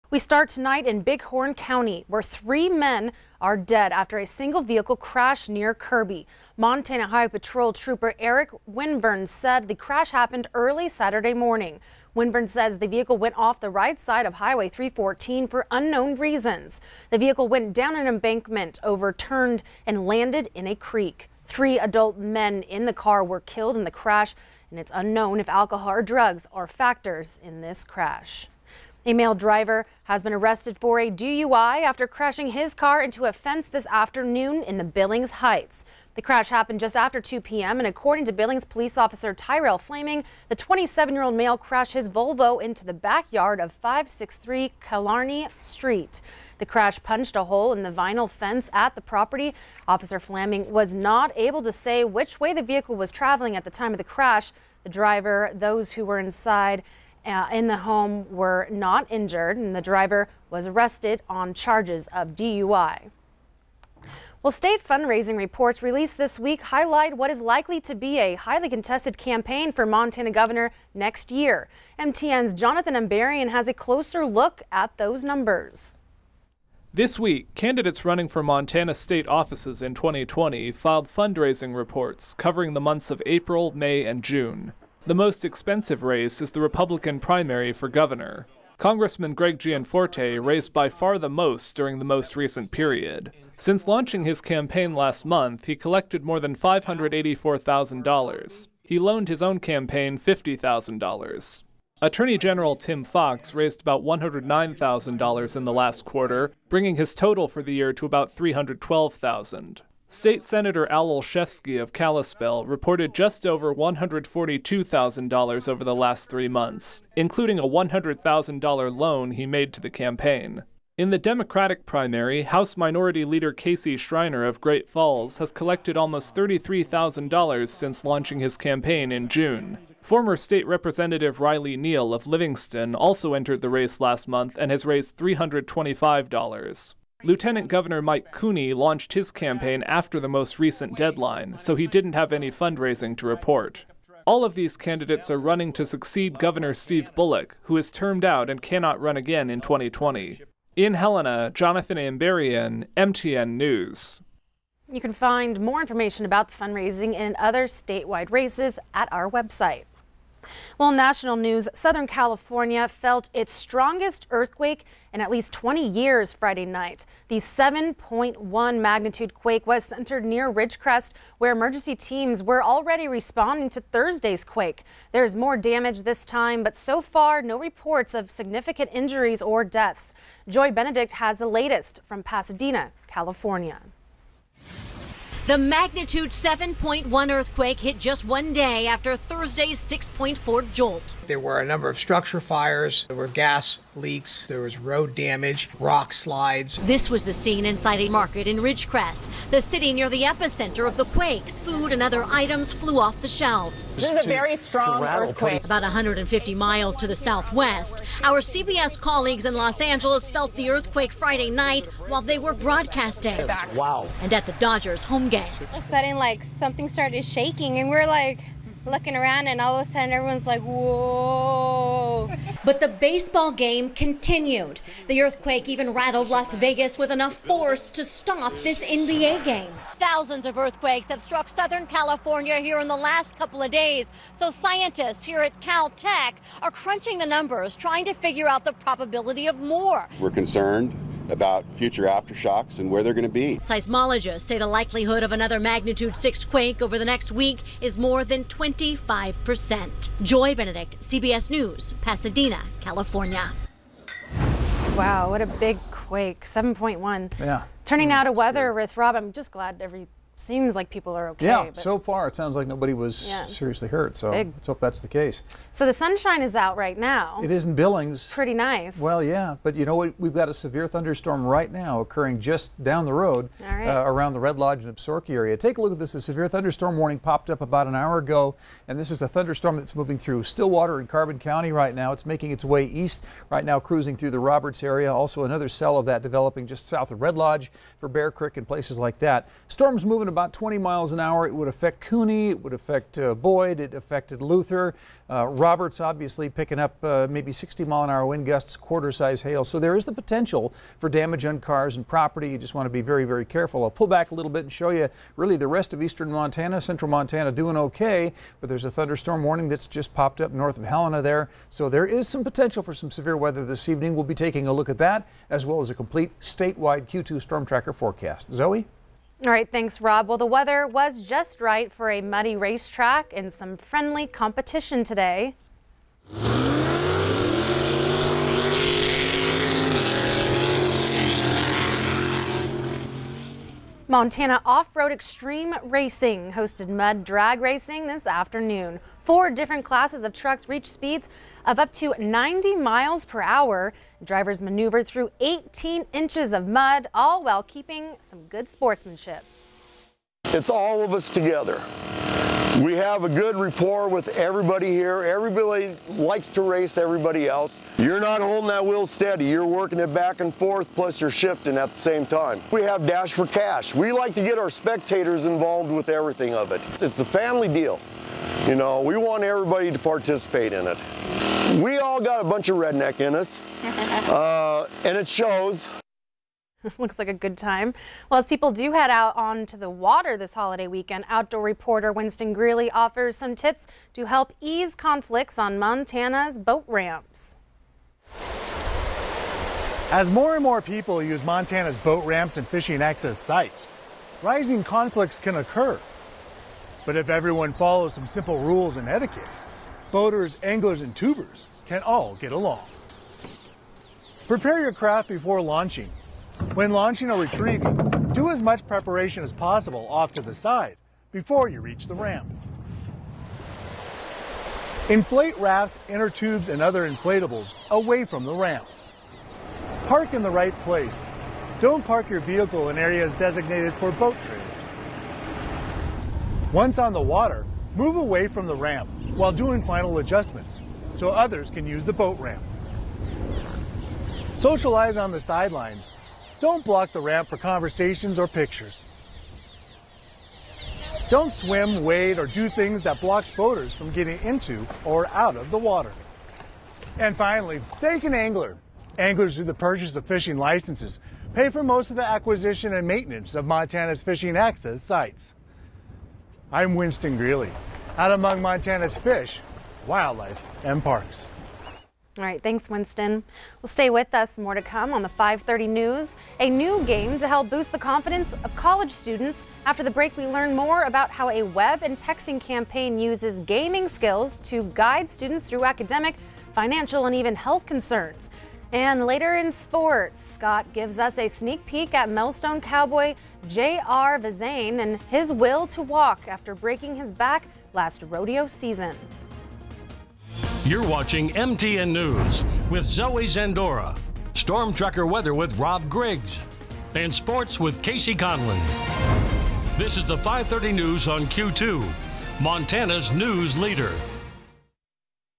We start tonight in Bighorn County, where 3 men are dead after a single vehicle crash near Kirby. Montana Highway Patrol Trooper Eric Winburn said the crash happened early Saturday morning. Winburn says the vehicle went off the right side of Highway 314 for unknown reasons. The vehicle went down an embankment, overturned, and landed in a creek. 3 adult men in the car were killed in the crash, and it's unknown if alcohol or drugs are factors in this crash. A male driver has been arrested for a DUI after crashing his car into a fence this afternoon in the Billings Heights. The crash happened just after 2 p.m. and according to Billings police officer Tyrell Flaming, the 27-year-old male crashed his Volvo into the backyard of 563 Killarney Street. The crash punched a hole in the vinyl fence at the property. Officer Flaming was not able to say which way the vehicle was traveling at the time of the crash. The driver, those who were inside in the home were not injured, and the driver was arrested on charges of DUI. Well, state fundraising reports released this week highlight what is likely to be a highly contested campaign for Montana governor next year. MTN's Jonathan Ambarian has a closer look at those numbers. This week, candidates running for Montana state offices in 2020 filed fundraising reports covering the months of April, May, and June. The most expensive race is the Republican primary for governor. Congressman Greg Gianforte raised by far the most during the most recent period. Since launching his campaign last month, he collected more than $584,000. He loaned his own campaign $50,000. Attorney General Tim Fox raised about $109,000 in the last quarter, bringing his total for the year to about $312,000. State Senator Al Olszewski of Kalispell reported just over $142,000 over the last 3 months, including a $100,000 loan he made to the campaign. In the Democratic primary, House Minority Leader Casey Schreiner of Great Falls has collected almost $33,000 since launching his campaign in June. Former State Representative Riley Neal of Livingston also entered the race last month and has raised $325. Lieutenant Governor Mike Cooney launched his campaign after the most recent deadline, so he didn't have any fundraising to report. All of these candidates are running to succeed Governor Steve Bullock, who is termed out and cannot run again in 2020. In Helena, Jonathan Ambarian, MTN News. You can find more information about the fundraising and other statewide races at our website. Well, national news, Southern California felt its strongest earthquake in at least 20 years Friday night. The 7.1 magnitude quake was centered near Ridgecrest, where emergency teams were already responding to Thursday's quake. There's more damage this time, but so far no reports of significant injuries or deaths. Joy Benedict has the latest from Pasadena, California. The magnitude 7.1 earthquake hit just one day after Thursday's 6.4 jolt. There were a number of structure fires, there were gas leaks, there was road damage, rock slides. This was the scene inside a market in Ridgecrest, the city near the epicenter of the quakes. Food and other items flew off the shelves. This is a very strong earthquake. About 150 miles to the southwest, our CBS colleagues in Los Angeles felt the earthquake Friday night while they were broadcasting. Wow. And at the Dodgers home game. All of a sudden, like, something started shaking, and we're like looking around, and all of a sudden everyone's like, whoa. But the baseball game continued. The earthquake even rattled Las Vegas with enough force to stop this NBA game. Thousands of earthquakes have struck Southern California here in the last couple of days. So scientists here at Caltech are crunching the numbers, trying to figure out the probability of more. We're concerned about future aftershocks and where they're going to be. Seismologists say the likelihood of another magnitude 6 quake over the next week is more than 25%. Joy Benedict, CBS News, Pasadena, California. Wow, what a big quake, 7.1. Yeah. Turning now to weather with Rob. I'm just glad seems like people are okay. Yeah, but so far it sounds like nobody was seriously hurt, so let's hope that's the case. So the sunshine is out right now. It is in Billings. Pretty nice. Well, yeah, but you know what? We've got a severe thunderstorm right now occurring just down the road around the Red Lodge and Absaroka area. Take a look at this. A severe thunderstorm warning popped up about an hour ago, and this is a thunderstorm that's moving through Stillwater and Carbon County right now. It's making its way east right now, cruising through the Roberts area. Also another cell of that developing just south of Red Lodge for Bear Creek and places like that. Storm's moving moving about 20 miles an hour. It would affect Cooney, it would affect Boyd, it affected Luther. Roberts obviously picking up maybe 60-mile-an-hour wind gusts, quarter-size hail. So there is the potential for damage on cars and property. You just want to be very, very careful. I'll pull back a little bit and show you really the rest of eastern Montana, central Montana doing okay, but there's a thunderstorm warning that's just popped up north of Helena there. So there is some potential for some severe weather this evening. We'll be taking a look at that, as well as a complete statewide Q2 storm tracker forecast. Zoe? All right, thanks, Rob. Well, the weather was just right for a muddy racetrack and some friendly competition today. Montana Off-Road Extreme Racing hosted mud drag racing this afternoon. 4 different classes of trucks reached speeds of up to 90 miles per hour. Drivers maneuvered through 18 inches of mud, all while keeping some good sportsmanship. It's all of us together. We have a good rapport with everybody here. Everybody likes to race everybody else. You're not holding that wheel steady. You're working it back and forth, plus you're shifting at the same time. We have Dash for Cash. We like to get our spectators involved with everything of it. It's a family deal. You know, we want everybody to participate in it. We all got a bunch of redneck in us, and it shows. Looks like a good time. Well, as people do head out onto the water this holiday weekend, outdoor reporter Winston Greeley offers some tips to help ease conflicts on Montana's boat ramps. As more and more people use Montana's boat ramps and fishing access sites, rising conflicts can occur. But if everyone follows some simple rules and etiquette, boaters, anglers, and tubers can all get along. Prepare your craft before launching. When launching or retrieving, do as much preparation as possible off to the side before you reach the ramp. Inflate rafts, inner tubes, and other inflatables away from the ramp. Park in the right place. Don't park your vehicle in areas designated for boat trailers. Once on the water, move away from the ramp while doing final adjustments so others can use the boat ramp. Socialize on the sidelines. Don't block the ramp for conversations or pictures. Don't swim, wade, or do things that blocks boaters from getting into or out of the water. And finally, thank an angler. Anglers through the purchase of fishing licenses pay for most of the acquisition and maintenance of Montana's fishing access sites. I'm Winston Greeley, out among Montana's fish, wildlife, and parks. All right, thanks, Winston. Well, stay with us. More to come on the 5:30 news. A new game to help boost the confidence of college students. After the break, we learn more about how a web and texting campaign uses gaming skills to guide students through academic, financial, and even health concerns. And later in sports, Scott gives us a sneak peek at Millstone Cowboy J.R. Vizane and his will to walk after breaking his back last rodeo season. You're watching MTN News with Zoe Zandora, Storm Tracker Weather with Rob Griggs, and Sports with Casey Conlon. This is the 5:30 news on Q2, Montana's news leader.